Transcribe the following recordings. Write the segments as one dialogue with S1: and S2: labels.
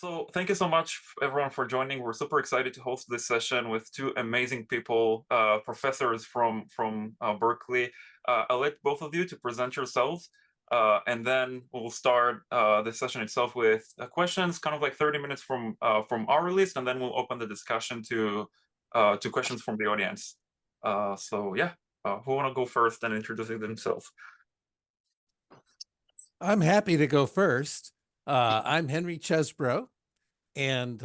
S1: So thank you so much, everyone, for joining. We're super excited to host this session with two amazing people, professors from Berkeley. I'll let both of you to present yourselves, and then we'll start the session itself with questions, kind of like 30 minutes from our list, and then we'll open the discussion to questions from the audience. So yeah, who want to go first and introducing themselves?
S2: I'm happy to go first. I'm Henry Chesbrough, and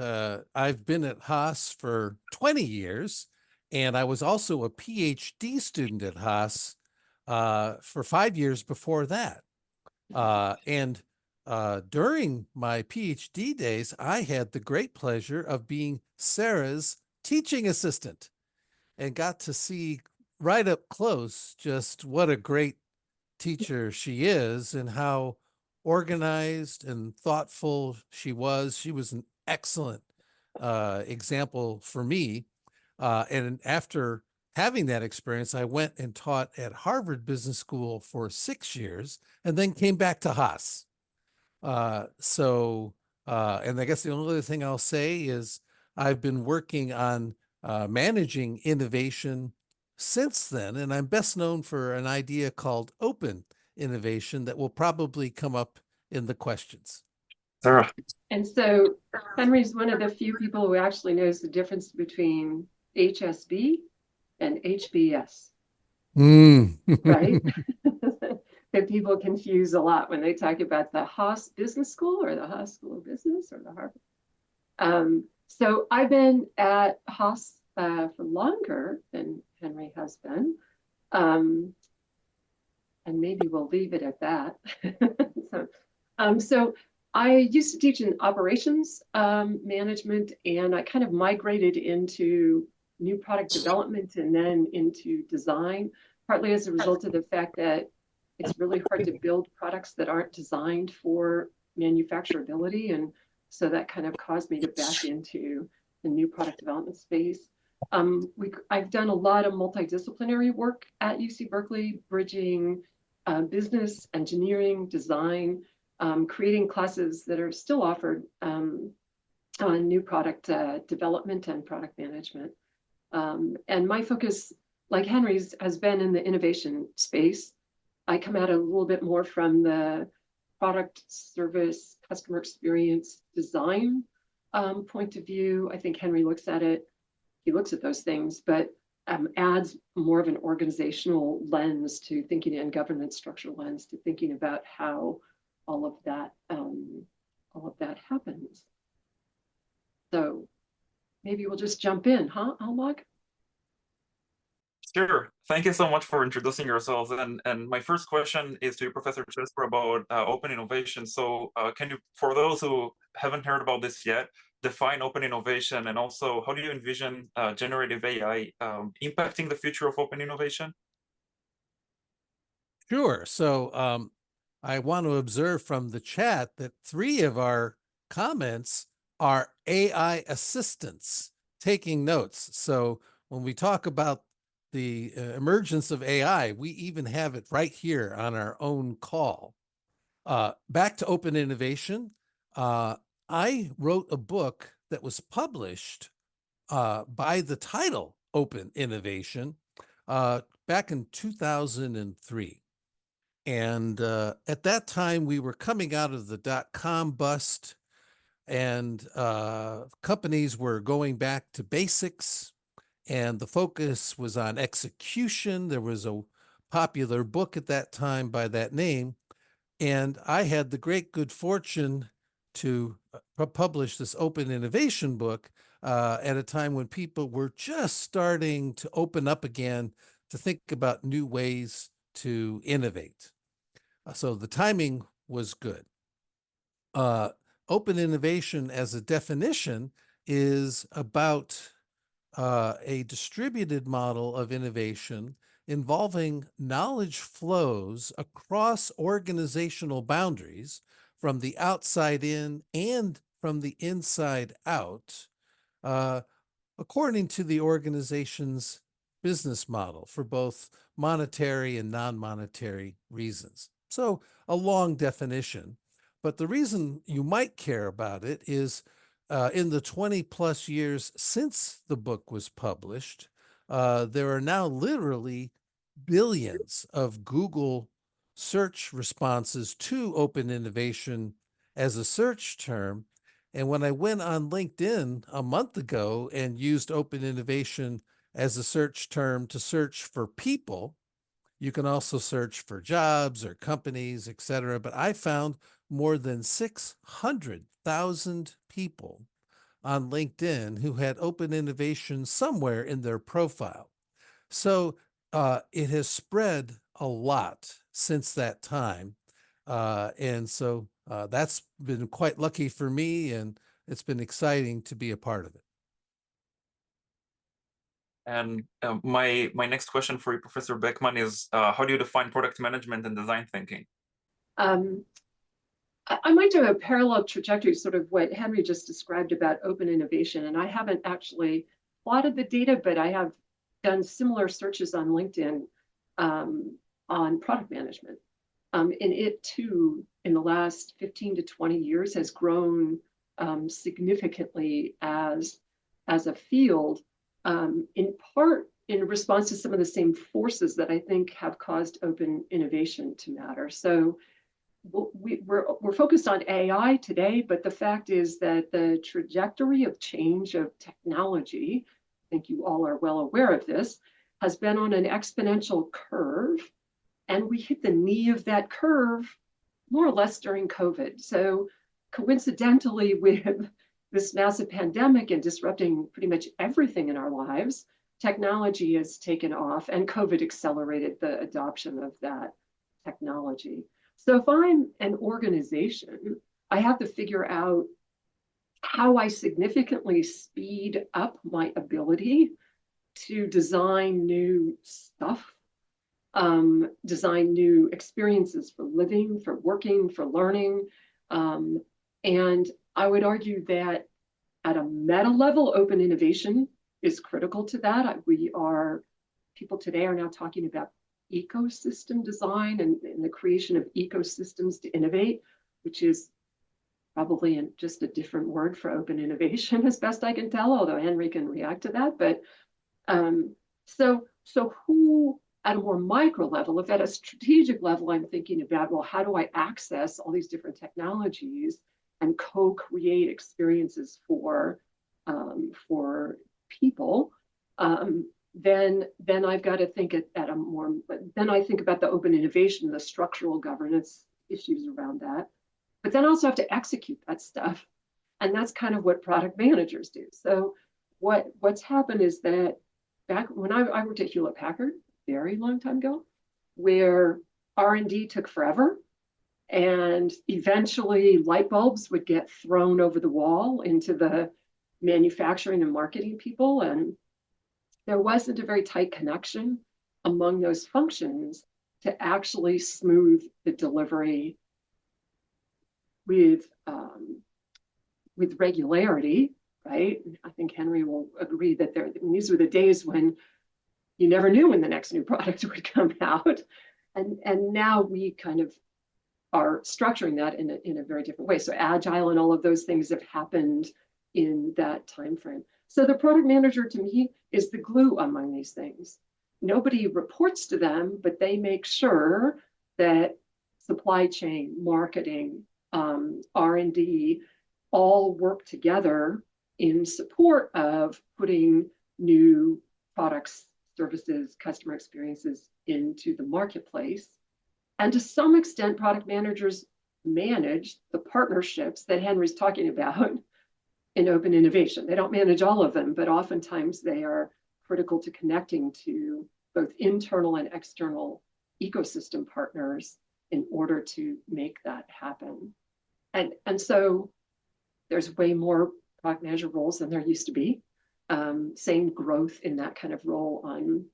S2: I've been at Haas for 20 years, and I was also a PhD student at Haas for 5 years before that. And during my PhD days, I had the great pleasure of being Sara's teaching assistant and got to see right up close just what a great teacher she is and how organized and thoughtful she was. She was an excellent example for me. And after having that experience, I went and taught at Harvard Business School for 6 years and then came back to Haas. And I guess the only other thing I'll say is I've been working on managing innovation since then, and I'm best known for an idea called open innovation that will probably come up in the questions.
S1: Sarah.
S3: And so Henry's one of the few people who actually knows the difference between HSB and HBS, right? That people confuse a lot when they talk about the Haas Business School or the Haas School of Business or the Harvard. So I've been at Haas for longer than Henry has been. And maybe we'll leave it at that. So I used to teach in operations management, and I kind of migrated into new product development and then into design, partly as a result of the fact that it's really hard to build products that aren't designed for manufacturability. And so that kind of caused me to back into the new product development space. I've done a lot of multidisciplinary work at UC Berkeley, bridging business, engineering, design, creating classes that are still offered on new product development and product management. And my focus, like Henry's, has been in the innovation space. I come at it a little bit more from the product, service, customer experience, design point of view. I think Henry looks at it, he looks at those things, but adds more of an organizational lens to thinking and governance structural lens to thinking about how all of that happens. So maybe we'll just jump in, huh, Almog?
S1: Sure. Thank you so much for introducing yourselves. And my first question is to you, Professor Chesbrough, about open innovation. So can you, for those who haven't heard about this yet, define open innovation, and also how do you envision generative AI impacting the future of open innovation?
S2: Sure. So I want to observe from the chat that 3 of our comments are AI assistants taking notes. So when we talk about the emergence of AI, we even have it right here on our own call. Back to open innovation. I wrote a book that was published by the title Open Innovation back in 2003. And at that time, we were coming out of the dot-com bust, and companies were going back to basics, and the focus was on execution. There was a popular book at that time by that name, and I had the great good fortune to publish this open innovation book at a time when people were just starting to open up again to think about new ways to innovate. So the timing was good. Open innovation as a definition is about a distributed model of innovation involving knowledge flows across organizational boundaries from the outside in and from the inside out, according to the organization's business model for both monetary and non-monetary reasons. So a long definition, But the reason you might care about it is in the 20 plus years since the book was published, there are now literally billions of Google search responses to open innovation as a search term. And when I went on LinkedIn a month ago and used open innovation as a search term to search for people, you can also search for jobs or companies, et cetera. But I found more than 600,000 people on LinkedIn who had open innovation somewhere in their profile. So it has spread a lot since that time. And so that's been quite lucky for me, and it's been exciting to be a part of it.
S1: And my next question for you, Professor Beckman, is how do you define product management and design thinking?
S3: I might do a parallel trajectory, sort of what Henry just described about open innovation. And I haven't actually plotted the data, but I have done similar searches on LinkedIn on product management. And it too, in the last 15 to 20 years, has grown significantly as a field, in part in response to some of the same forces that I think have caused open innovation to matter. So we're focused on AI today, but the fact is that the trajectory of change of technology, I think you all are well aware of this, has been on an exponential curve. And we hit the knee of that curve more or less during COVID. So coincidentally, with this massive pandemic and disrupting pretty much everything in our lives, technology has taken off, and COVID accelerated the adoption of that technology. So if I'm an organization, I have to figure out how I significantly speed up my ability to design new stuff, design new experiences for living, for working, for learning. And I would argue that at a meta level, open innovation is critical to that. People today are now talking about ecosystem design and the creation of ecosystems to innovate, which is probably just a different word for open innovation, as best I can tell, although Henry can react to that. But so who, at a more micro level, if at a strategic level, I'm thinking about, well, how do I access all these different technologies and co-create experiences for people, then I've got to think at a more, then I think about the open innovation, the structural governance issues around that. But then I also have to execute that stuff. And that's kind of what product managers do. So what's happened is that back when I worked at Hewlett Packard, very long time ago, where R&D took forever, and eventually light bulbs would get thrown over the wall into the manufacturing and marketing people, and there wasn't a very tight connection among those functions to actually smooth the delivery with regularity, right? I think Henry will agree that these were the days when you never knew when the next new product would come out. And now we kind of are structuring that in a very different way. So agile and all of those things have happened in that time frame. So the product manager, to me, is the glue among these things. Nobody reports to them, but they make sure that supply chain, marketing, R&D all work together in support of putting new products, services, customer experiences into the marketplace. And to some extent, product managers manage the partnerships that Henry's talking about in open innovation. They don't manage all of them, but oftentimes they are critical to connecting to both internal and external ecosystem partners in order to make that happen. And so there's way more product manager roles than there used to be. Same growth in that kind of role on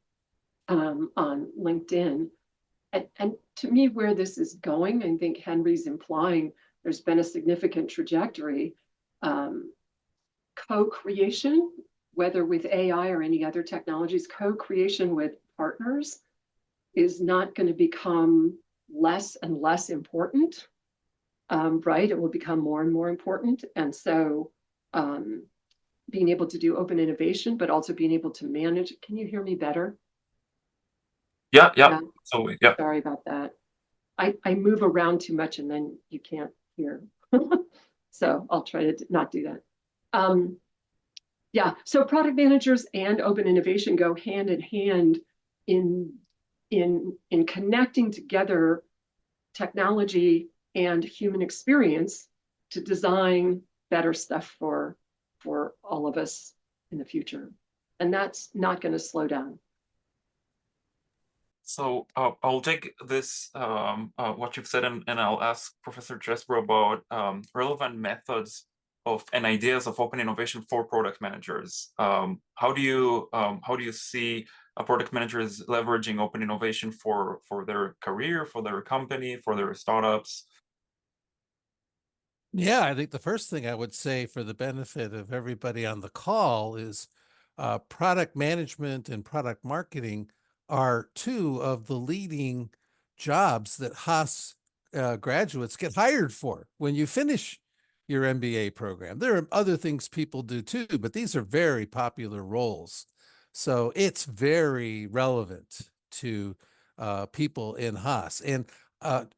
S3: LinkedIn. And to me, where this is going, I think Henry's implying there's been a significant trajectory. Co-creation, whether with AI or any other technologies, co-creation with partners is not going to become less and less important right? It will become more and more important. And so being able to do open innovation, but also being able to manage. Can you hear me better?
S1: Yeah,
S3: Yeah,
S1: absolutely. Yeah.
S3: sorry about that. I move around too much and then you can't hear. So I'll try to not do that. Yeah, so product managers and open innovation go hand in hand in connecting together technology and human experience to design better stuff for all of us in the future. And that's not going to slow down.
S1: So I'll take this, what you've said, and I'll ask Professor Chesbrough about relevant methods of and ideas of open innovation for product managers. How do you see product managers leveraging open innovation for their career, for their company, for their startups?
S2: Yeah, I think the first thing I would say for the benefit of everybody on the call is product management and product marketing are two of the leading jobs that Haas graduates get hired for when you finish your MBA program. There are other things people do too, but these are very popular roles. So it's very relevant to people in Haas. And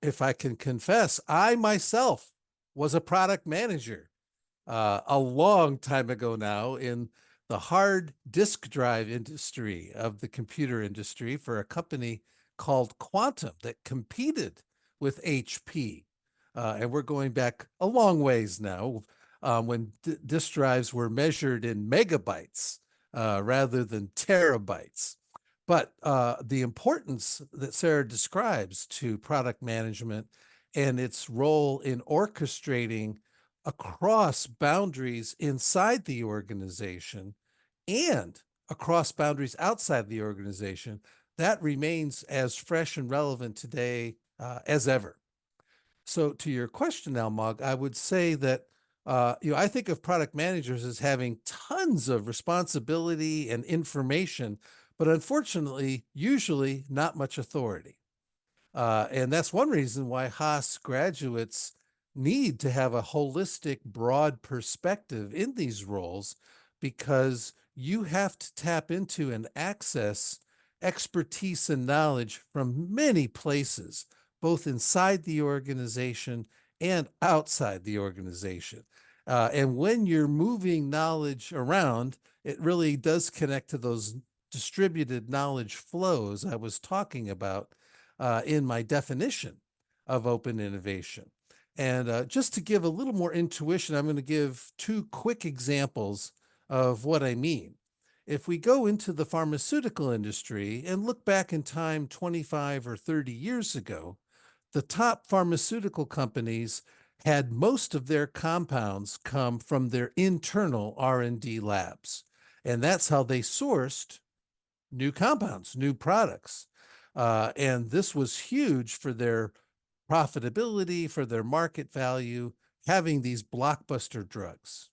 S2: if I can confess, I myself was a product manager a long time ago now in the hard disk drive industry of the computer industry for a company called Quantum that competed with HP. And we're going back a long ways now when disk drives were measured in megabytes rather than terabytes. But the importance that Sara describes to product management and its role in orchestrating across boundaries inside the organization and across boundaries outside the organization, that remains as fresh and relevant today as ever. So to your question, Almog, I would say that I think of product managers as having tons of responsibility and information, but unfortunately, usually not much authority. And that's one reason why Haas graduates need to have a holistic, broad perspective in these roles, because you have to tap into and access expertise and knowledge from many places, both inside the organization and outside the organization. And when you're moving knowledge around, it really does connect to those distributed knowledge flows I was talking about in my definition of open innovation. And just to give a little more intuition, I'm going to give two quick examples of what I mean. If we go into the pharmaceutical industry and look back in time 25 or 30 years ago, the top pharmaceutical companies had most of their compounds come from their internal R&D labs. And that's how they sourced new compounds, new products. And this was huge for their profitability, for their market value, having these blockbuster drugs.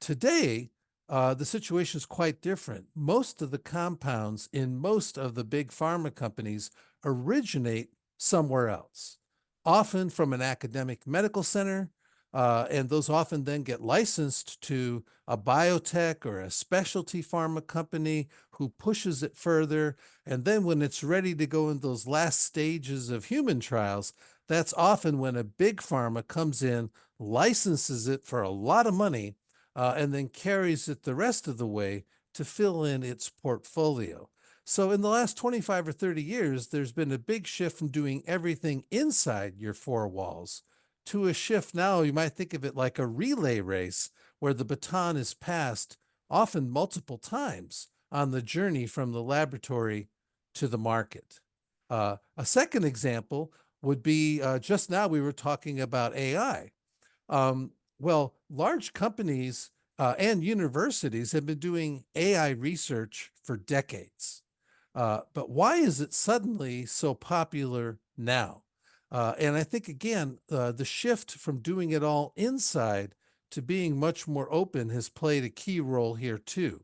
S2: Today, the situation is quite different. Most of the compounds in most of the big pharma companies originate somewhere else, often from an academic medical center, and those often then get licensed to a biotech or a specialty pharma company who pushes it further. And then when it's ready to go in those last stages of human trials, that's often when a big pharma comes in, licenses it for a lot of money, and then carries it the rest of the way to fill in its portfolio. So in the last 25 or 30 years, there's been a big shift from doing everything inside your four walls to a shift now, you might think of it like a relay race where the baton is passed often multiple times on the journey from the laboratory to the market. A second example would be just now we were talking about AI. Well, large companies and universities have been doing AI research for decades. But why is it suddenly so popular now? And I think, again, the shift from doing it all inside to being much more open has played a key role here, too.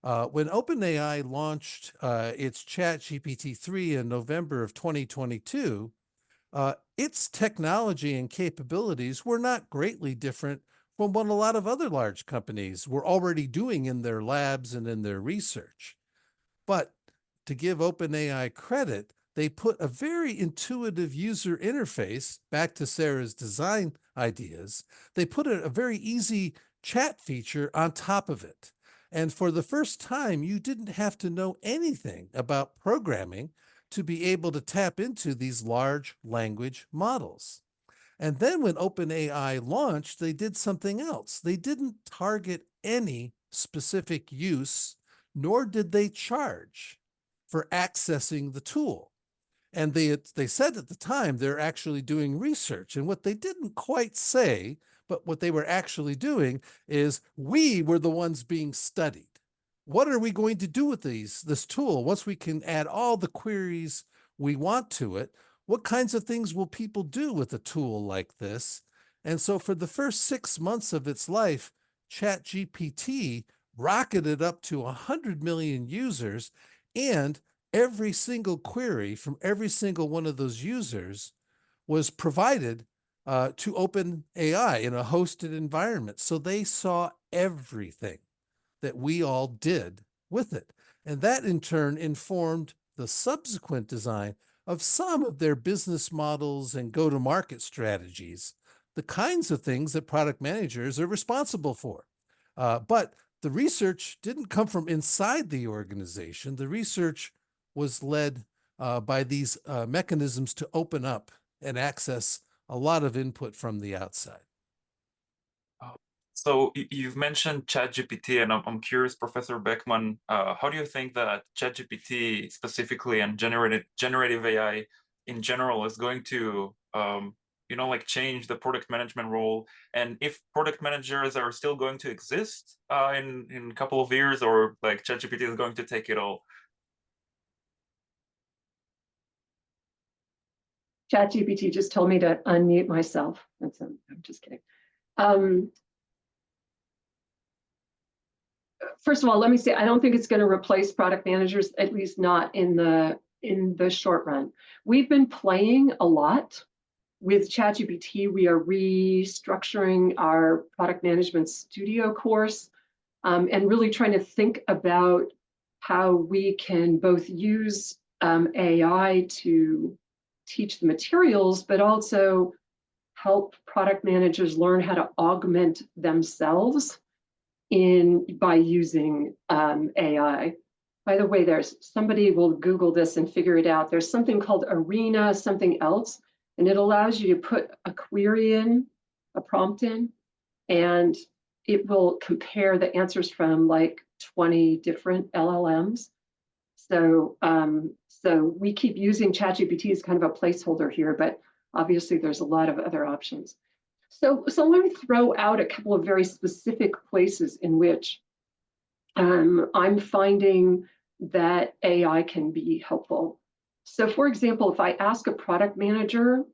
S2: When OpenAI launched its ChatGPT 3 in November of 2022, its technology and capabilities were not greatly different from what a lot of other large companies were already doing in their labs and in their research. But to give OpenAI credit, they put a very intuitive user interface, back to Sara's design ideas, they put a very easy chat feature on top of it. And for the first time, you didn't have to know anything about programming to be able to tap into these large language models. And then when OpenAI launched, they did something else. They didn't target any specific use, nor did they charge for accessing the tool. And they said at the time they're actually doing research. And what they didn't quite say, but what they were actually doing is, we were the ones being studied. What are we going to do with this tool once we can add all the queries we want to it? What kinds of things will people do with a tool like this? And so for the first 6 months of its life, ChatGPT rocketed up to 100 million users, and every single query from every single one of those users was provided to OpenAI in a hosted environment. So they saw everything that we all did with it. And that in turn informed the subsequent design of some of their business models and go-to-market strategies, the kinds of things that product managers are responsible for. But the research didn't come from inside the organization. The research was led by these mechanisms to open up and access a lot of input from the outside.
S1: So you've mentioned ChatGPT, and I'm curious, Professor Beckman, how do you think that ChatGPT specifically and generative AI in general is going to, like change the product management role? And if product managers are still going to exist in a couple of years, or like ChatGPT is going to take it all?
S3: ChatGPT just told me to unmute myself. I'm just kidding. First of all, let me say, I don't think it's going to replace product managers, at least not in the short run. We've been playing a lot with ChatGPT. We are restructuring our product management studio course and really trying to think about how we can both use AI to teach the materials, but also help product managers learn how to augment themselves by using AI. By the way, somebody will Google this and figure it out. There's something called Arena, something else, and it allows you to put a query in, a prompt in, and it will compare the answers from like 20 different LLMs. So we keep using ChatGPT as kind of a placeholder here, but obviously there's a lot of other options. So let me throw out a couple of very specific places in which I'm finding that AI can be helpful. So for example, if I ask a product manager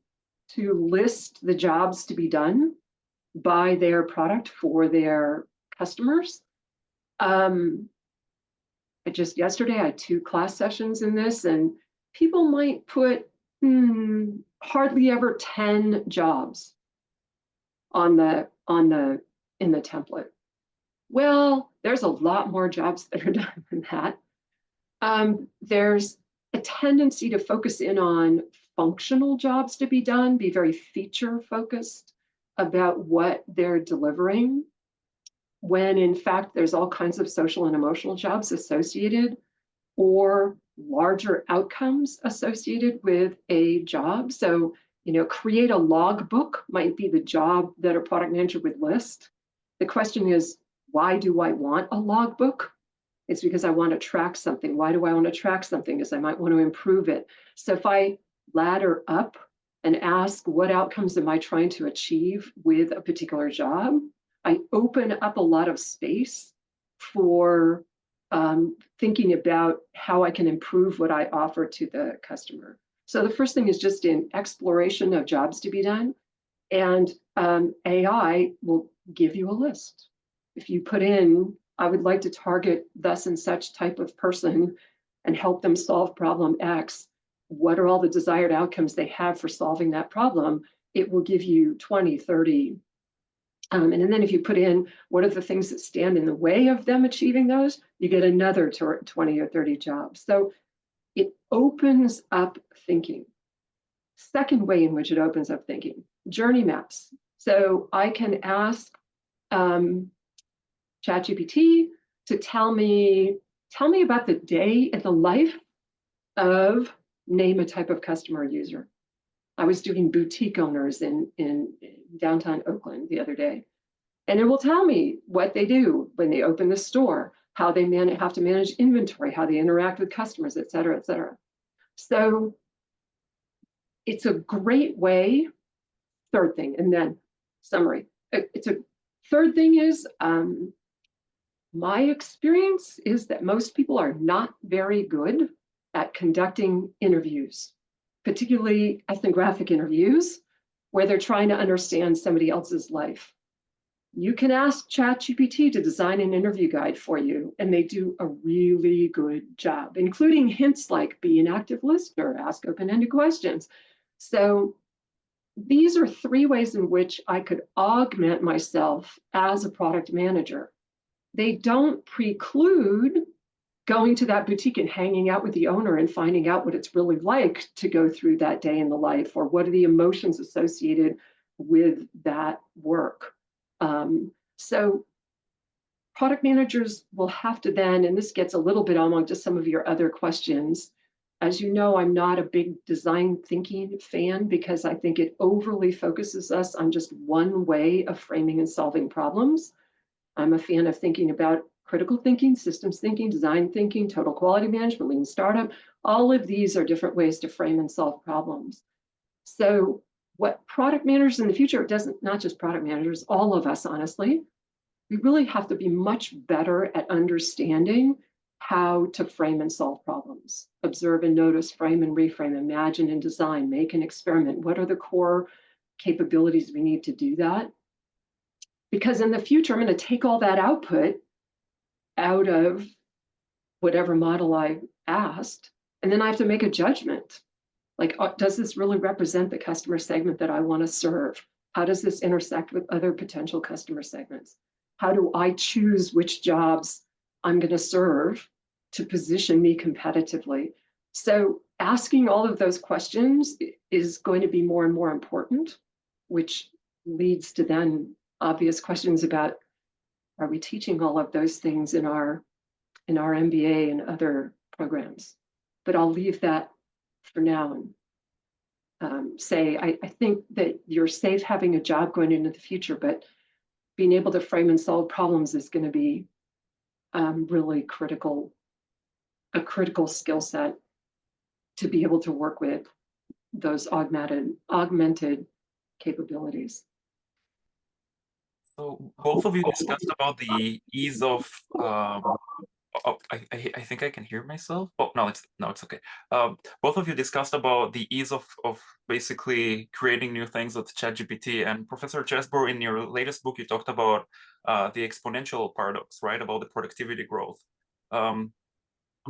S3: to list the jobs to be done by their product for their customers, just yesterday I had 2 class sessions in this, and people might put hardly ever 10 jobs in the template. Well, there's a lot more jobs that are done than that. There's a tendency to focus in on functional jobs to be done, be very feature focused about what they're delivering, when in fact there's all kinds of social and emotional jobs associated, or larger outcomes associated with a job. So, create a logbook might be the job that a product manager would list. The question is, why do I want a logbook? It's because I want to track something. Why do I want to track something? Because I might want to improve it. So if I ladder up and ask, what outcomes am I trying to achieve with a particular job, I open up a lot of space for thinking about how I can improve what I offer to the customer. So the first thing is just in exploration of jobs to be done, and AI will give you a list. If you put in, I would like to target thus and such type of person and help them solve problem X, what are all the desired outcomes they have for solving that problem, it will give you 20, 30. And then if you put in what are the things that stand in the way of them achieving those, you get another 20 or 30 jobs. So it opens up thinking. Second way in which it opens up thinking, journey maps. So I can ask ChatGPT to tell me about the day in the life of, name a type of customer user. I was doing boutique owners in downtown Oakland the other day, and it will tell me what they do when they open the store, how they have to manage inventory, how they interact with customers, et cetera, et cetera. So it's a great way. Third thing, and then summary. It's a third thing is my experience is that most people are not very good at conducting interviews, particularly ethnographic interviews, where they're trying to understand somebody else's life. You can ask ChatGPT to design an interview guide for you, and they do a really good job, including hints like be an active listener, ask open-ended questions. So these are three ways in which I could augment myself as a product manager. They don't preclude going to that boutique and hanging out with the owner and finding out what it's really like to go through that day in the life, or what are the emotions associated with that work. So product managers will have to then, and this gets a little bit along to some of your other questions. As you know, I'm not a big design thinking fan because I think it overly focuses us on just one way of framing and solving problems. I'm a fan of thinking about critical thinking, systems thinking, design thinking, total quality management, lean startup. All of these are different ways to frame and solve problems. So what product managers in the future, not just product managers, all of us, honestly, we really have to be much better at understanding how to frame and solve problems. Observe and notice, frame and reframe, imagine and design, make and experiment. What are the core capabilities we need to do that? Because in the future, I'm going to take all that output out of whatever model I asked, and then I have to make a judgment. Like, does this really represent the customer segment that I want to serve? How does this intersect with other potential customer segments? How do I choose which jobs I'm going to serve to position me competitively? So asking all of those questions is going to be more and more important, which leads to then obvious questions about, are we teaching all of those things in our MBA and other programs? But I'll leave that for now and say, I think that you're safe having a job going into the future, but being able to frame and solve problems is going to be really a critical skill set to be able to work with those augmented capabilities.
S1: So both of you discussed about the ease of I think I can hear myself. Oh no, it's okay. Both of you discussed about the ease of basically creating new things with ChatGPT, and Professor Chesbrough, in your latest book, you talked about the exponential paradox, right? About the productivity growth. I'm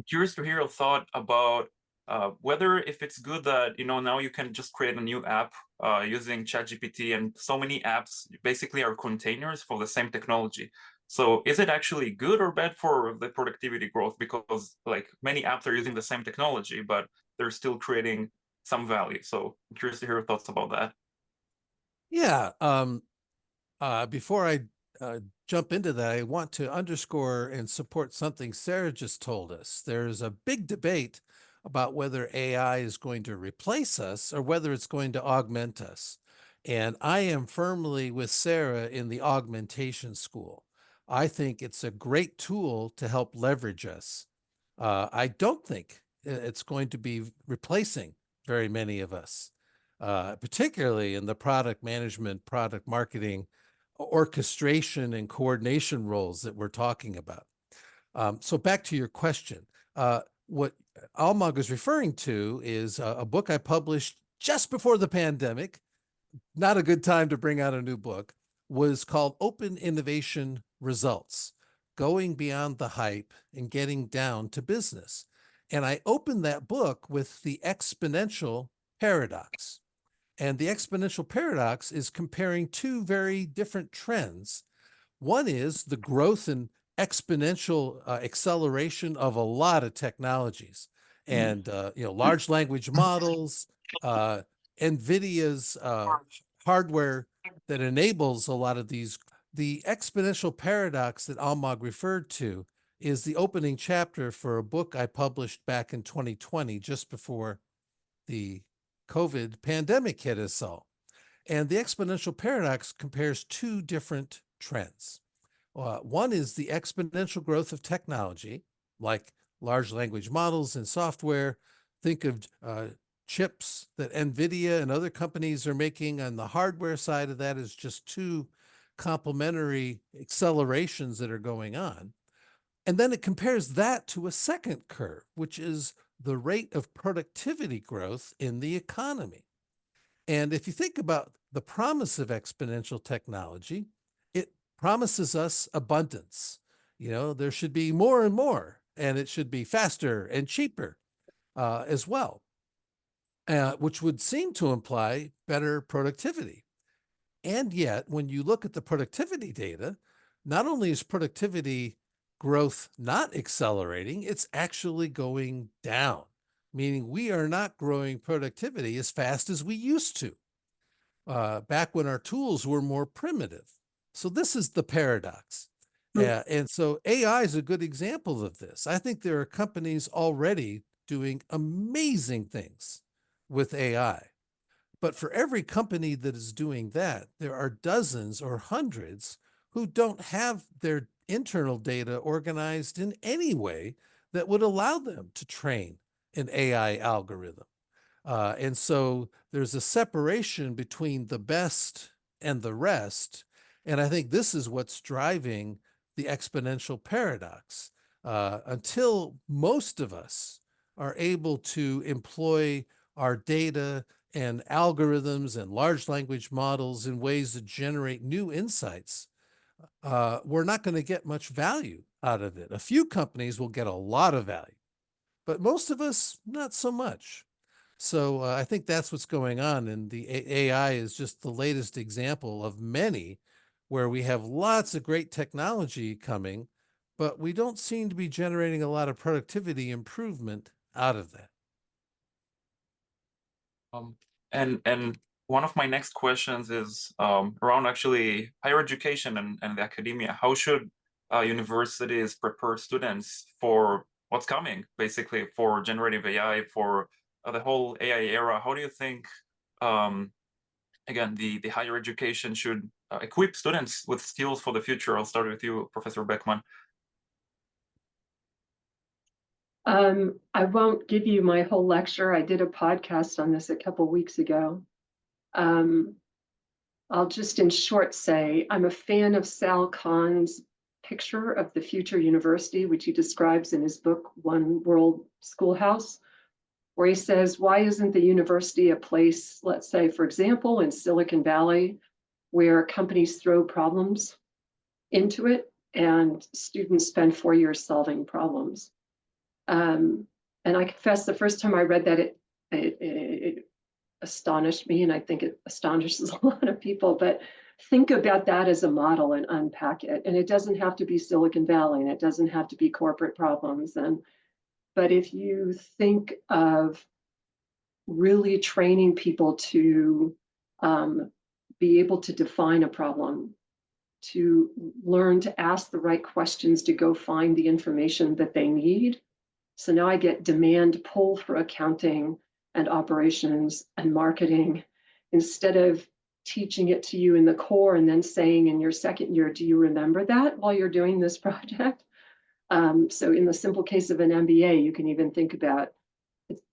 S1: curious to hear your thought about whether if it's good that now you can just create a new app using ChatGPT, and so many apps basically are containers for the same technology. So is it actually good or bad for the productivity growth? Because like many apps are using the same technology, but they're still creating some value. So I'm curious to hear your thoughts about that.
S2: Yeah. Before I jump into that, I want to underscore and support something Sara just told us. There's a big debate about whether AI is going to replace us or whether it's going to augment us. And I am firmly with Sara in the augmentation school. I think it's a great tool to help leverage us. I don't think it's going to be replacing very many of us, particularly in the product management, product marketing, orchestration, and coordination roles that we're talking about. So back to your question. What Almog is referring to is a book I published just before the pandemic. Not a good time to bring out a new book. Was called Open Innovation Results, Going Beyond the Hype and Getting Down to Business. And I opened that book with the exponential paradox. And the exponential paradox is comparing two very different trends. One is the growth and exponential acceleration of a lot of technologies, and large language models, uh, NVIDIA's hardware that enables a lot of these. The exponential paradox that Almog referred to is the opening chapter for a book I published back in 2020, just before the COVID pandemic hit us all. And the exponential paradox compares two different trends. One is the exponential growth of technology, like large language models and software. Think of chips that NVIDIA and other companies are making on the hardware side of that is just two complementary accelerations that are going on. And then it compares that to a second curve, which is the rate of productivity growth in the economy. And if you think about the promise of exponential technology, it promises us abundance. There should be more and more, and it should be faster and cheaper as well, which would seem to imply better productivity. And yet, when you look at the productivity data, not only is productivity growth not accelerating, it's actually going down, meaning we are not growing productivity as fast as we used to back when our tools were more primitive. So this is the paradox. And so AI is a good example of this. I think there are companies already doing amazing things with AI. But for every company that is doing that, there are dozens or hundreds who don't have their internal data organized in any way that would allow them to train an AI algorithm. And so there's a separation between the best and the rest. And I think this is what's driving the exponential paradox. Until most of us are able to employ our data and algorithms and large language models in ways that generate new insights, we're not going to get much value out of it. A few companies will get a lot of value, but most of us, not so much. So I think that's what's going on. And the AI is just the latest example of many where we have lots of great technology coming, but we don't seem to be generating a lot of productivity improvement out of that.
S1: And one of my next questions is around actually higher education and the academia. How should universities prepare students for what's coming, basically for generative AI, for the whole AI era? How do you think, again, the higher education should equip students with skills for the future? I'll start with you, Professor Beckman.
S3: I won't give you my whole lecture. I did a podcast on this a couple weeks ago. I'll just in short say I'm a fan of Sal Khan's picture of the future university, which he describes in his book, One World Schoolhouse, where he says, why isn't the university a place, let's say, for example, in Silicon Valley, where companies throw problems into it and students spend 4 years solving problems? And I confess the first time I read that, it astonished me, and I think it astonishes a lot of people. But think about that as a model and unpack it. And it doesn't have to be Silicon Valley, and it doesn't have to be corporate problems. But if you think of really training people to be able to define a problem, to learn to ask the right questions to go find the information that they need. So now I get demand pull for accounting and operations and marketing, instead of teaching it to you in the core and then saying in your second year, do you remember that while you're doing this project? So in the simple case of an MBA, you can even think about,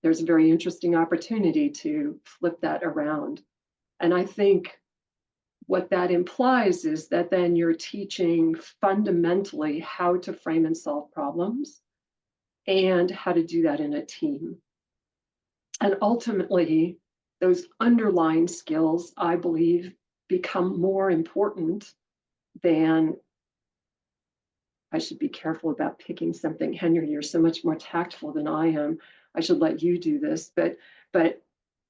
S3: there's a very interesting opportunity to flip that around. And I think what that implies is that then you're teaching fundamentally how to frame and solve problems and how to do that in a team. And ultimately, those underlying skills, I believe, become more important than I should be careful about picking something. Henry, you're so much more tactful than I am. I should let you do this. But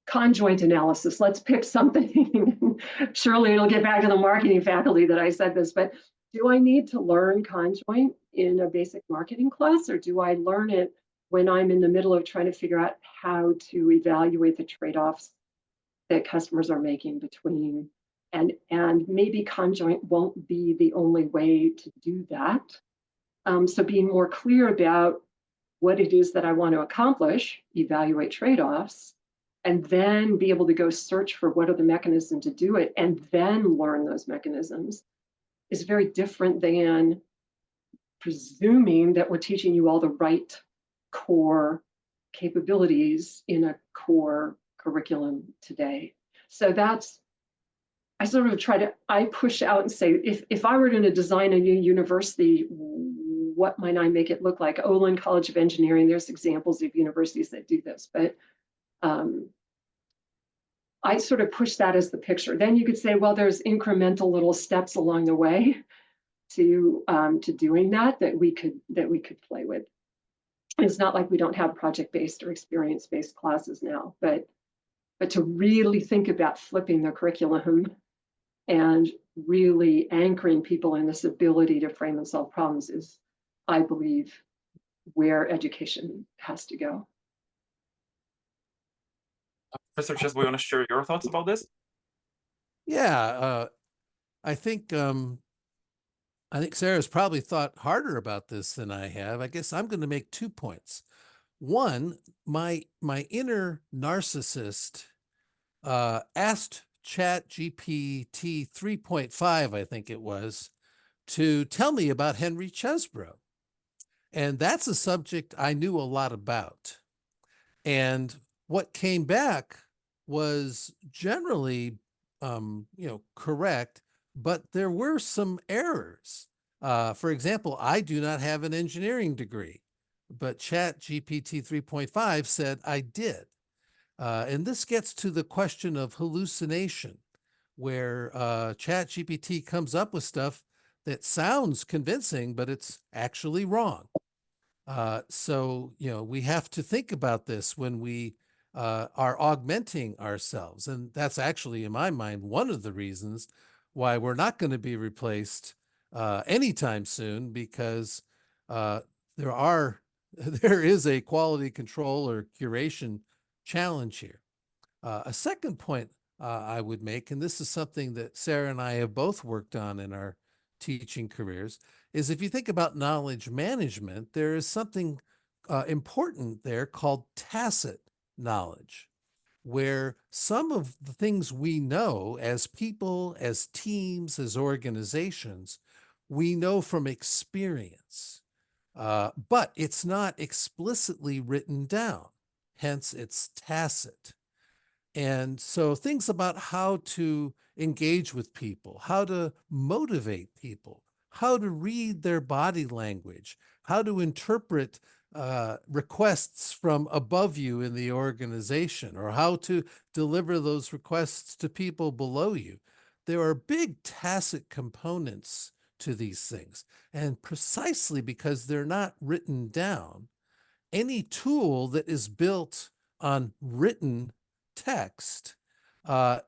S3: conjoint analysis, let's pick something. Surely it'll get back to the marketing faculty that I said this, but do I need to learn conjoint in a basic marketing class, or do I learn it when I'm in the middle of trying to figure out how to evaluate the trade-offs that customers are making between, and maybe conjoint won't be the only way to do that. So being more clear about what it is that I want to accomplish, evaluate trade-offs, and then be able to go search for what are the mechanisms to do it, and then learn those mechanisms is very different than presuming that we're teaching you all the right core capabilities in a core curriculum today. So that's, I sort of I push out and say, if I were going to design a new university, what might I make it look like? Olin College of Engineering, there's examples of universities that do this, but I sort of push that as the picture. Then you could say, well, there's incremental little steps along the way to doing that we could play with. It's not like we don't have project-based or experience-based classes now, but to really think about flipping the curriculum and really anchoring people in this ability to frame and solve problems is, I believe, where education has to go.
S1: Professor Chesbrough, you want to share your thoughts about this?
S2: Yeah, I think Sarah's probably thought harder about this than I have. I guess I'm going to make 2 points. One, my inner narcissist asked ChatGPT 3.5, I think it was, to tell me about Henry Chesbrough. And that's a subject I knew a lot about. And what came back was generally, correct, but there were some errors. For example, I do not have an engineering degree, but ChatGPT 3.5 said I did. And this gets to the question of hallucination, where ChatGPT comes up with stuff that sounds convincing, but it's actually wrong. So, we have to think about this when we are augmenting ourselves. And that's actually, in my mind, one of the reasons why we're not going to be replaced anytime soon, because there is a quality control or curation challenge here. A second point I would make, and this is something that Sara and I have both worked on in our teaching careers, is if you think about knowledge management, there is something important there called tacit knowledge, where some of the things we know as people, as teams, as organizations, we know from experience, but it's not explicitly written down. Hence, it's tacit. And so things about how to engage with people, how to motivate people, how to read their body language, how to interpret requests from above you in the organization, or how to deliver those requests to people below you. There are big tacit components to these things. And precisely because they're not written down, any tool that is built on written text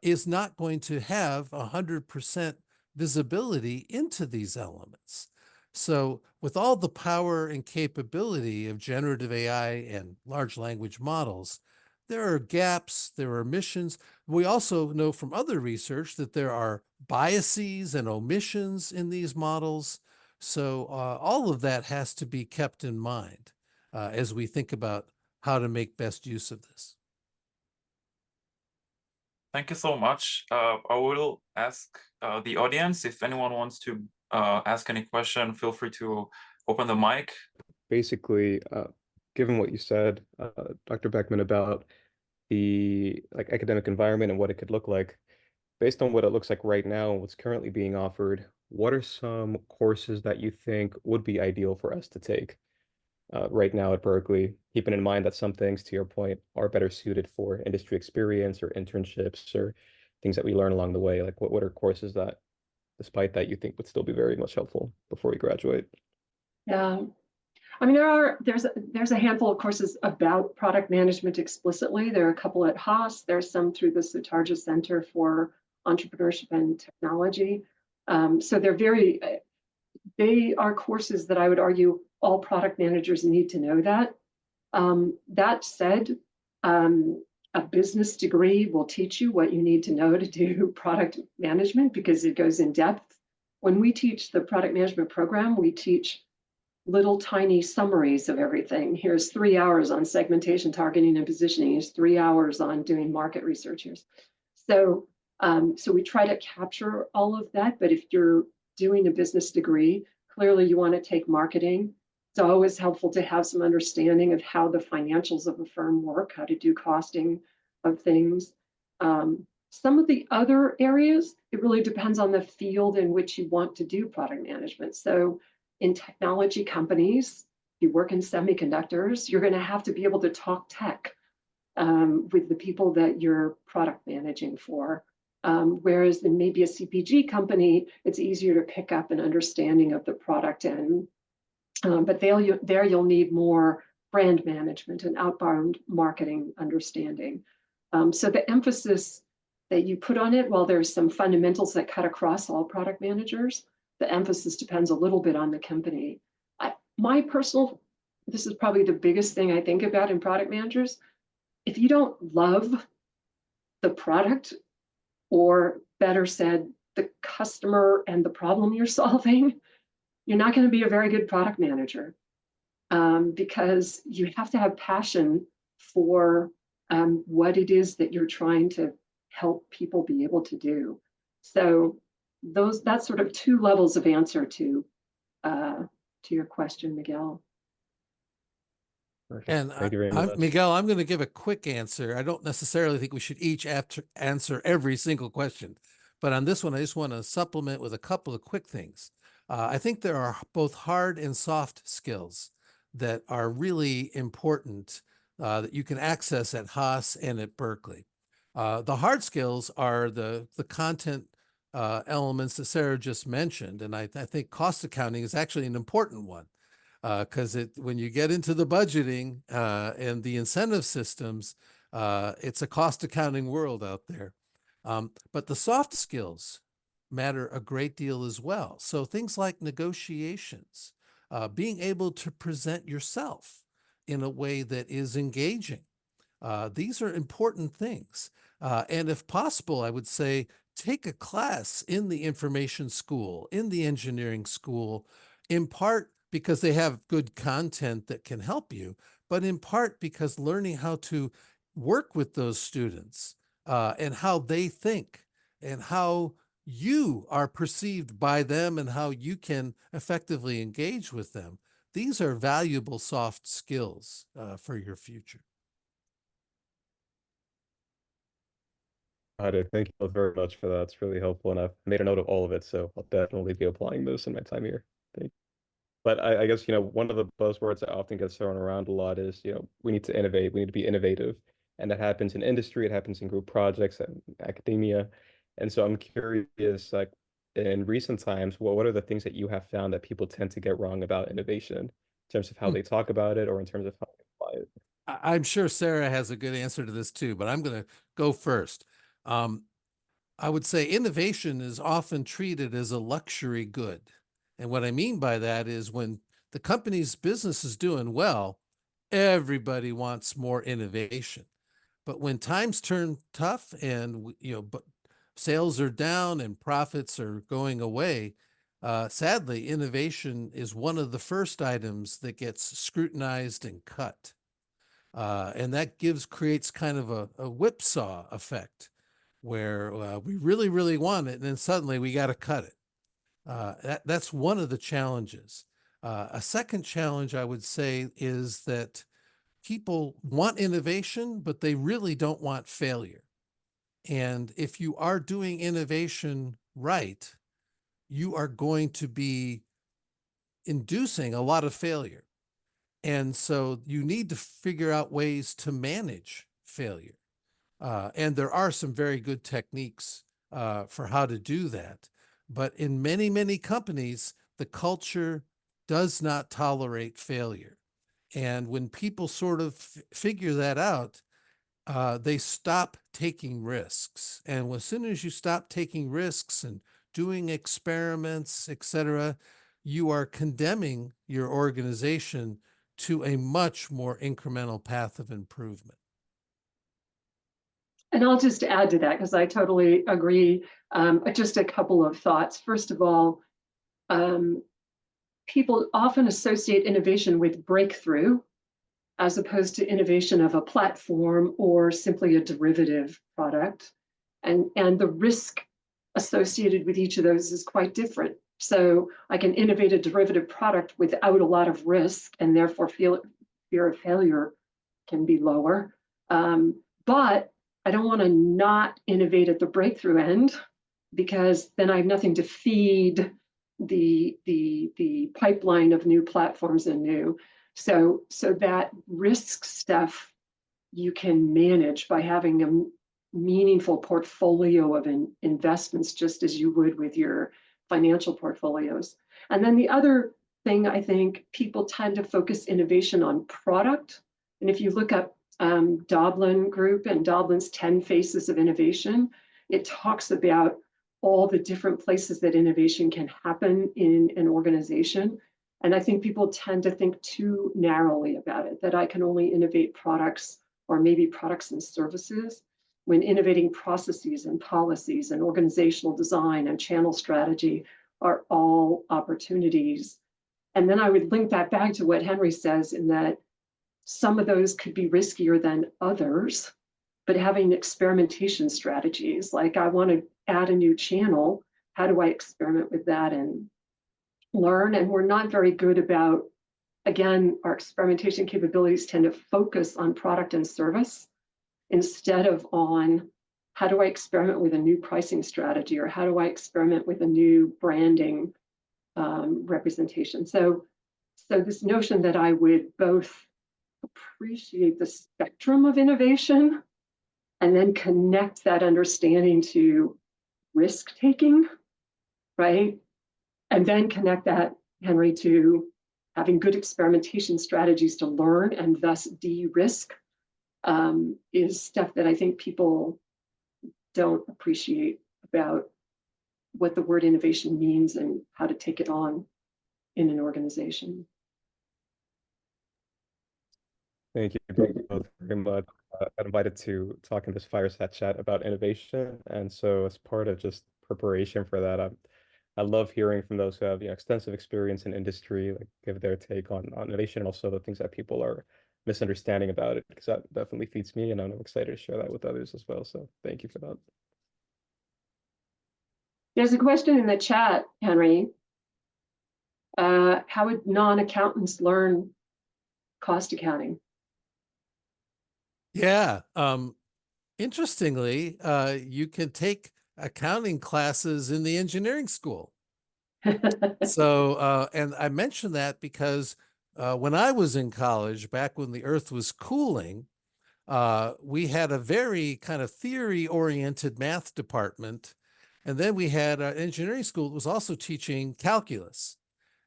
S2: is not going to have 100% visibility into these elements. So with all the power and capability of generative AI and large language models, there are gaps, there are omissions. We also know from other research that there are biases and omissions in these models. So all of that has to be kept in mind as we think about how to make best use of this.
S1: Thank you so much. I will ask the audience if anyone wants to ask any question. Feel free to open the mic.
S4: Basically, given what you said, Dr. Beckman, about the academic environment and what it could look like, based on what it looks like right now and what's currently being offered, what are some courses that you think would be ideal for us to take right now at Berkeley, keeping in mind that some things, to your point, are better suited for industry experience or internships or things that we learn along the way? Like what are courses that, despite that, you think would still be very much helpful before we graduate?
S3: Yeah. I mean, there's a handful of courses about product management explicitly. There are a couple at Haas. There's some through the Sutarja Center for Entrepreneurship and Technology. So they are courses that I would argue all product managers need to know that. That said, a business degree will teach you what you need to know to do product management because it goes in depth. When we teach the product management program, we teach little tiny summaries of everything. Here's 3 hours on segmentation, targeting, and positioning. Here's 3 hours on doing market research. So we try to capture all of that. But if you're doing a business degree, clearly you want to take marketing. It's always helpful to have some understanding of how the financials of a firm work, how to do costing of things. Some of the other areas, it really depends on the field in which you want to do product management. So in technology companies, if you work in semiconductors, you're going to have to be able to talk tech with the people that you're product managing for. Whereas in maybe a CPG company, it's easier to pick up an understanding of the product, but there you'll need more brand management and outbound marketing understanding. So the emphasis that you put on it, while there's some fundamentals that cut across all product managers, the emphasis depends a little bit on the company. This is probably the biggest thing I think about in product managers. If you don't love the product, or better said, the customer and the problem you're solving, you're not going to be a very good product manager because you have to have passion for what it is that you're trying to help people be able to do. So that's sort of two levels of answer to your question, Miguel.
S2: And
S4: Thank you very much.
S2: Miguel, I'm going to give a quick answer. I don't necessarily think we should each answer every single question, but on this one, I just want to supplement with a couple of quick things. I think there are both hard and soft skills that are really important that you can access at Haas and at Berkeley. The hard skills are the content elements that Sara just mentioned, and I think cost accounting is actually an important one. Because when you get into the budgeting and the incentive systems, it's a cost accounting world out there. But the soft skills matter a great deal as well. So things like negotiations, being able to present yourself in a way that is engaging. These are important things. And if possible, I would say take a class in the information school, in the engineering school, in part because they have good content that can help you, but in part because learning how to work with those students and how they think and how you are perceived by them and how you can effectively engage with them. These are valuable soft skills for your future.
S4: Got it. Thank you both very much for that. It's really helpful, and I've made a note of all of it, so I'll definitely be applying this in my time here. Thank you. But I guess, one of the buzzwords that often gets thrown around a lot is, we need to innovate, we need to be innovative. And that happens in industry, it happens in group projects and academia. And so I'm curious, like in recent times, what are the things that you have found that people tend to get wrong about innovation in terms of how they talk about it or in terms of how they apply it?
S2: I'm sure Sara has a good answer to this too, but I'm going to go first. I would say innovation is often treated as a luxury good. And what I mean by that is when the company's business is doing well, everybody wants more innovation. But when times turn tough and but sales are down and profits are going away, sadly, innovation is one of the first items that gets scrutinized and cut. And that creates kind of a whipsaw effect where we really, really want it, and then suddenly we got to cut it. That's one of the challenges. A second challenge I would say is that people want innovation, but they really don't want failure. And if you are doing innovation right, you are going to be inducing a lot of failure. And so you need to figure out ways to manage failure. And there are some very good techniques for how to do that. But in many, many companies, the culture does not tolerate failure. And when people sort of figure that out, they stop taking risks. And as soon as you stop taking risks and doing experiments, etc., you are condemning your organization to a much more incremental path of improvement.
S3: And I'll just add to that because I totally agree. Just a couple of thoughts. First of all, people often associate innovation with breakthrough as opposed to innovation of a platform or simply a derivative product. And the risk associated with each of those is quite different. So I can innovate a derivative product without a lot of risk, and therefore fear of failure can be lower. But I don't want to not innovate at the breakthrough end, because then I have nothing to feed the pipeline of new platforms and new. So that risk stuff you can manage by having a meaningful portfolio of investments, just as you would with your financial portfolios. And then the other thing, I think people tend to focus innovation on product. And if you look up Doblin Group and Doblin's 10 Faces of Innovation, it talks about all the different places that innovation can happen in an organization. And I think people tend to think too narrowly about it, that I can only innovate products or maybe products and services, when innovating processes and policies and organizational design and channel strategy are all opportunities. And then I would link that back to what Henry says, in that some of those could be riskier than others, but having experimentation strategies, like I want to add a new channel, how do I experiment with that and learn? And we're not very good about, again, our experimentation capabilities tend to focus on product and service instead of on how do I experiment with a new pricing strategy, or how do I experiment with a new branding representation. So this notion that I would both appreciate the spectrum of innovation and then connect that understanding to risk taking, right? And then connect that, Henry, to having good experimentation strategies to learn and thus de-risk, is stuff that I think people don't appreciate about what the word innovation means and how to take it on in an organization.
S4: Thank you both very much. I'm invited to talk in this fireside chat about innovation, and so as part of just preparation for that, I love hearing from those who have extensive experience in industry, like give their take on innovation, and also the things that people are misunderstanding about it, because that definitely feeds me, and I'm excited to share that with others as well. So thank you for that.
S3: There's a question in the chat, Henry. How would non-accountants learn cost accounting?
S2: Yeah. Interestingly, you can take accounting classes in the engineering school. So, and I mention that because when I was in college, back when the earth was cooling, we had a very kind of theory-oriented math department. And then we had an engineering school that was also teaching calculus.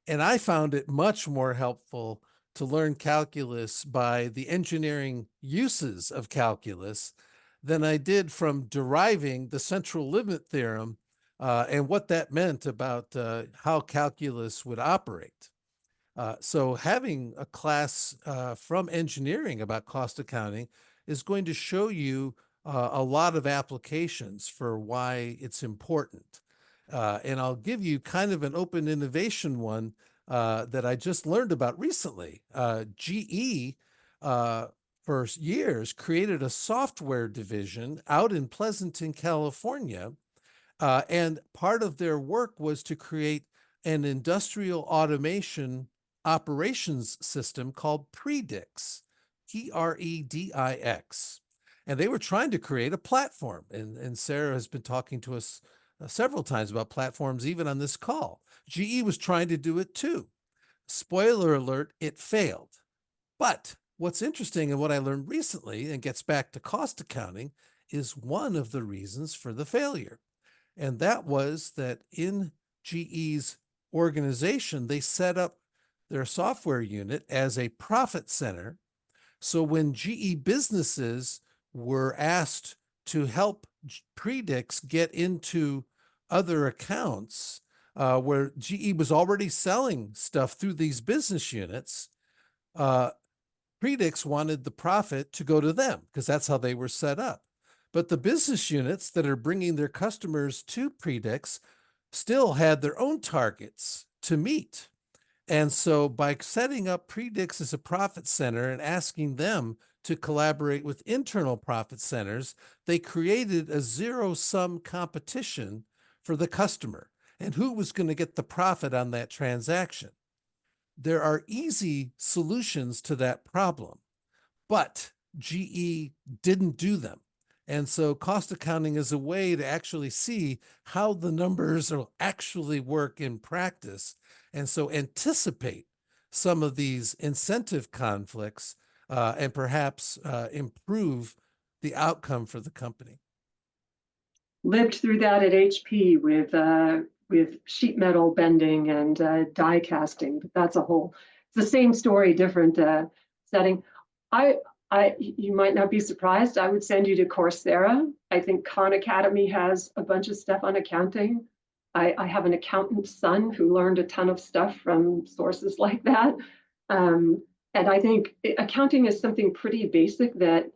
S2: And I found it much more helpful to learn calculus by the engineering uses of calculus than I did from deriving the central limit theorem and what that meant about how calculus would operate. So having a class from engineering about cost accounting is going to show you a lot of applications for why it's important. And I'll give you kind of an open innovation one that I just learned about recently. GE, for years, created a software division out in Pleasanton, California. And part of their work was to create an industrial automation operations system called Predix, Predix. And they were trying to create a platform. And Sara has been talking to us several times about platforms, even on this call. GE was trying to do it too. Spoiler alert, it failed. But what's interesting and what I learned recently, and gets back to cost accounting, is one of the reasons for the failure. And that was that in GE's organization, they set up their software unit as a profit center. So when GE businesses were asked to help Predix get into other accounts where GE was already selling stuff through these business units, Predix wanted the profit to go to them because that's how they were set up. But the business units that are bringing their customers to Predix still had their own targets to meet. And so by setting up Predix as a profit center and asking them to collaborate with internal profit centers, they created a zero-sum competition for the customer and who was going to get the profit on that transaction. There are easy solutions to that problem, but GE didn't do them. And so cost accounting is a way to actually see how the numbers will actually work in practice. And so anticipate some of these incentive conflicts and perhaps improve the outcome for the company.
S3: Lived through that at HP with sheet metal bending and die casting, but that's it's the same story, different setting. You might not be surprised. I would send you to Coursera. I think Khan Academy has a bunch of stuff on accounting. I have an accountant son who learned a ton of stuff from sources like that. And I think accounting is something pretty basic that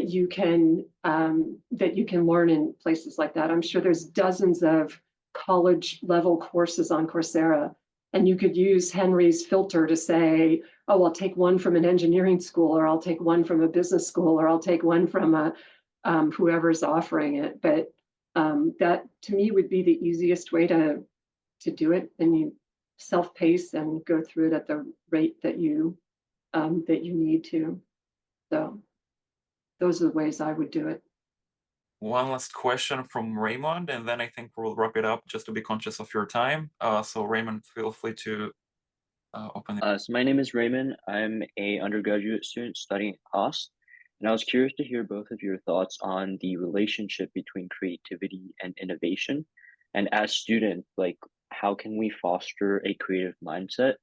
S3: you can learn in places like that. I'm sure there's dozens of college level courses on Coursera, and you could use Henry's filter to say, oh, I'll take one from an engineering school, or I'll take one from a business school, or I'll take one from whoever's offering it. But that to me would be the easiest way to do it, and you self-pace and go through it at the rate that you need to. So those are the ways I would do it.
S1: One last question from Raymond, and then I think we'll wrap it up just to be conscious of your time. So Raymond, feel free to open it.
S5: So my name is Raymond. I'm a undergraduate student studying at Haas, and I was curious to hear both of your thoughts on the relationship between creativity and innovation. And as students, like, how can we foster a creative mindset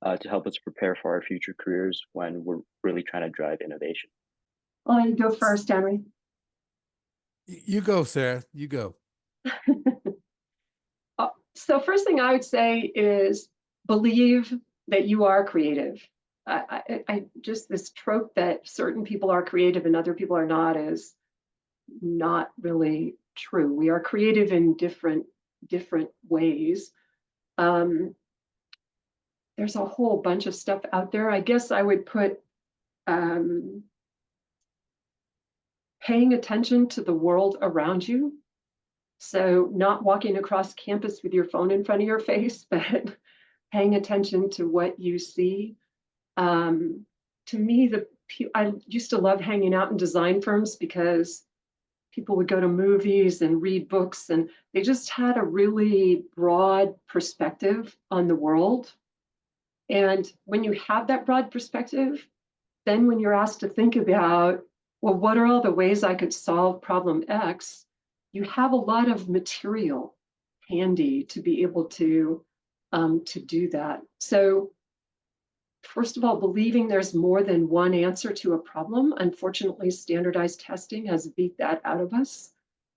S5: to help us prepare for our future careers when we're really trying to drive innovation?
S3: I'll let you go first, Henry.
S2: You go, Sarah. You go.
S3: So first thing I would say is believe that you are creative. I just this trope that certain people are creative and other people are not is not really true. We are creative in different ways. There's a whole bunch of stuff out there. I guess I would put paying attention to the world around you. So not walking across campus with your phone in front of your face, but paying attention to what you see. To me, I used to love hanging out in design firms because people would go to movies and read books, and they just had a really broad perspective on the world. And when you have that broad perspective, then when you're asked to think about, well, what are all the ways I could solve problem X? You have a lot of material handy to be able to do that. So first of all, believing there's more than one answer to a problem. Unfortunately, standardized testing has beat that out of us.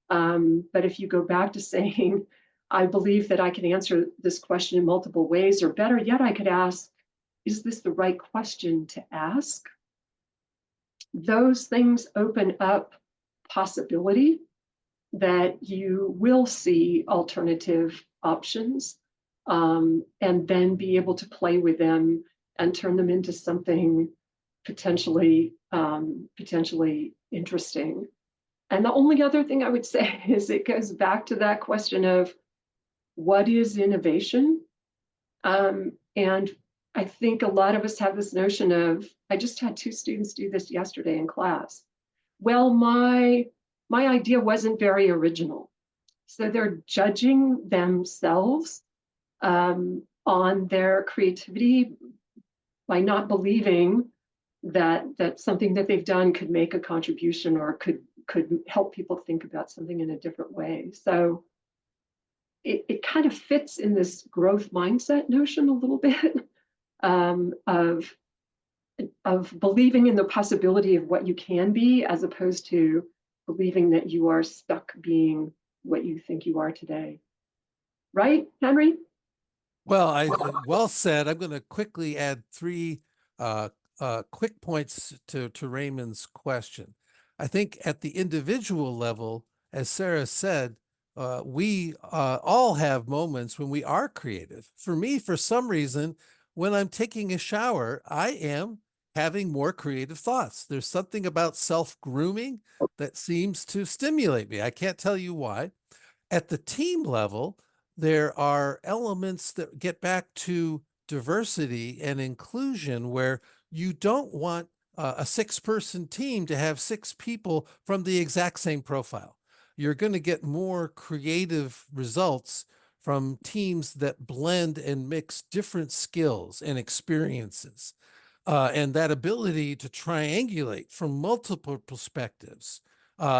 S3: But if you go back to saying, I believe that I can answer this question in multiple ways, or better yet, I could ask, is this the right question to ask? Those things open up possibility that you will see alternative options and then be able to play with them and turn them into something potentially interesting. And the only other thing I would say is it goes back to that question of what is innovation? And I think a lot of us have this notion of, I just had 2 students do this yesterday in class. Well, my idea wasn't very original. So they're judging themselves on their creativity by not believing that something that they've done could make a contribution or could help people think about something in a different way. So it kind of fits in this growth mindset notion a little bit of believing in the possibility of what you can be, as opposed to believing that you are stuck being what you think you are today. Right, Henry?
S2: Well, well said. I'm going to quickly add three quick points to Raymond's question. I think at the individual level, as Sara said, we all have moments when we are creative. For me, for some reason, when I'm taking a shower, I am having more creative thoughts. There's something about self-grooming that seems to stimulate me. I can't tell you why. At the team level, there are elements that get back to diversity and inclusion where you don't want a 6-person team to have 6 people from the exact same profile. You're going to get more creative results from teams that blend and mix different skills and experiences. And that ability to triangulate from multiple perspectives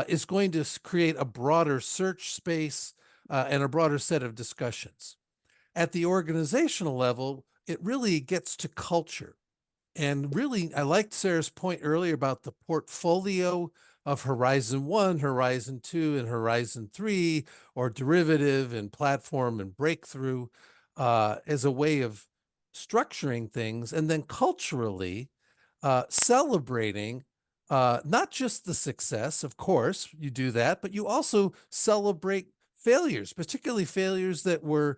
S2: is going to create a broader search space and a broader set of discussions. At the organizational level, it really gets to culture. And really, I liked Sara's point earlier about the portfolio of Horizon 1, Horizon 2, and Horizon 3, or derivative and platform and breakthrough as a way of structuring things. And then culturally, celebrating not just the success, of course, you do that, but you also celebrate failures, particularly failures that were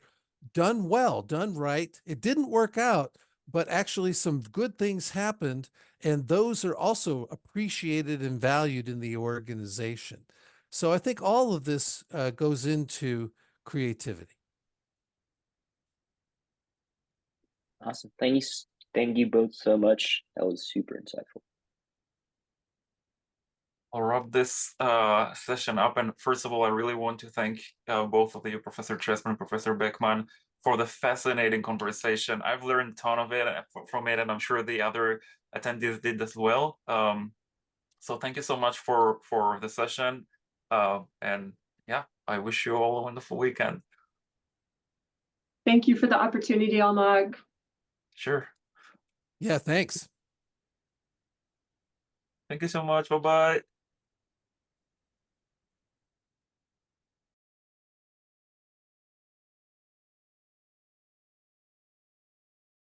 S2: done well, done right. It didn't work out, but actually some good things happened, and those are also appreciated and valued in the organization. So I think all of this goes into creativity.
S5: Awesome. Thank you both so much. That was super insightful.
S1: I'll wrap this session up. And first of all, I really want to thank both of you, Professor Chesbrough and Professor Beckman, for the fascinating conversation. I've learned a ton of it from it, and I'm sure the other attendees did as well. So thank you so much for the session. And yeah, I wish you all a wonderful weekend.
S3: Thank you for the opportunity, Almag.
S1: Sure.
S2: Yeah, thanks.
S1: Thank you so much. Bye-bye.